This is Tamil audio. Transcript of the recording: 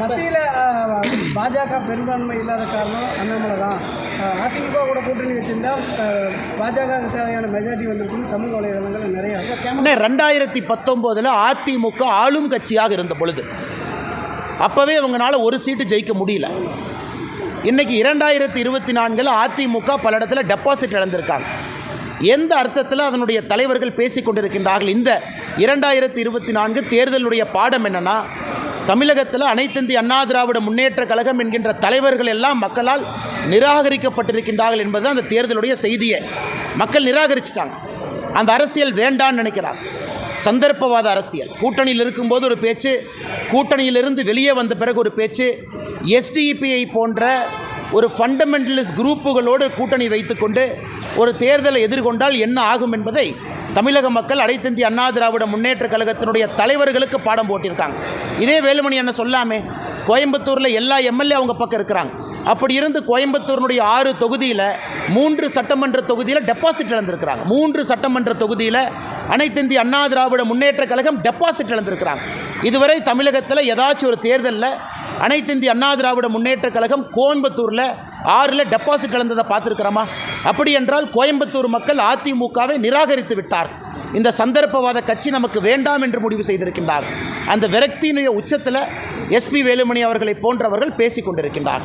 மத்தியில் பாஜக பெரும்பான்மை இல்லாத காரணம் அண்ணாமலை தான். அதிமுக கூட கூட்டணி வச்சிருந்தா பாஜக தேவையான மெஜாரிட்டி வந்திருக்குன்னு சமூக வலைதளங்கள் நிறைய. 2019 அதிமுக ஆளும் கட்சியாக இருந்த பொழுது அப்போவே அவங்களால ஒரு சீட்டு ஜெயிக்க முடியல. இன்றைக்கி 2024 அதிமுக பல இடத்துல டெபாசிட் இழந்திருக்காங்க. எந்த அர்த்தத்தில் அதனுடைய தலைவர்கள் பேசி கொண்டிருக்கின்றார்கள்? இந்த 2024 தேர்தலுடைய பாடம் என்னென்னா, தமிழகத்தில் அனைத்திந்திய அண்ணா திராவிட முன்னேற்ற கழகம் என்கின்ற தலைவர்கள் எல்லாம் மக்களால் நிராகரிக்கப்பட்டிருக்கின்றார்கள் என்பது அந்த தேர்தலுடைய செய்தியை. மக்கள் நிராகரிச்சிட்டாங்க. அந்த அரசியல் வேண்டான்னு நினைக்கிறாங்க. சந்தர்ப்பவாத அரசியல். கூட்டணியில் இருக்கும்போது ஒரு பேச்சு, கூட்டணியிலிருந்து வெளியே வந்த பிறகு ஒரு பேச்சு. எஸ்டிபிஐ போன்ற ஒரு ஃபண்டமெண்டலிஸ்ட் குரூப்புகளோடு கூட்டணி வைத்துக்கொண்டு ஒரு தேர்தலை எதிர்கொண்டால் என்ன ஆகும் என்பதை தமிழக மக்கள் அனைத்திந்திய அண்ணா திராவிட முன்னேற்ற கழகத்தினுடைய தலைவர்களுக்கு பாடம் போட்டிருக்காங்க. இதே வேலுமணி என்ன சொல்லாமே, கோயம்புத்தூரில் எல்லா எம்எல்ஏ அவங்க பக்கம் இருக்கிறாங்க. அப்படி இருந்து கோயம்புத்தூரினுடைய 6 தொகுதியில் 3 சட்டமன்ற தொகுதியில் டெபாசிட் இழந்திருக்கிறாங்க. 3 சட்டமன்ற தொகுதியில் அனைத்திந்திய அண்ணா திராவிட முன்னேற்ற கழகம் டெபாசிட் இழந்திருக்கிறாங்க. இதுவரை தமிழகத்தில் ஏதாச்சும் ஒரு தேர்தலில் அனைத்திந்திய அண்ணா திராவிட முன்னேற்ற கழகம் கோயம்புத்தூரில் 6 டெபாசிட் இழந்ததை பார்த்துருக்கிறோமா? அப்படி என்றால் கோயம்புத்தூர் மக்கள் அதிமுகவை நிராகரித்து விட்டார். இந்த சந்தர்ப்பவாத கட்சி நமக்கு வேண்டாம் என்று முடிவு செய்திருக்கின்றார். அந்த விரக்தியினுடைய உச்சத்தில் எஸ்பி வேலுமணி அவர்களை போன்றவர்கள் பேசி கொண்டிருக்கின்றார்.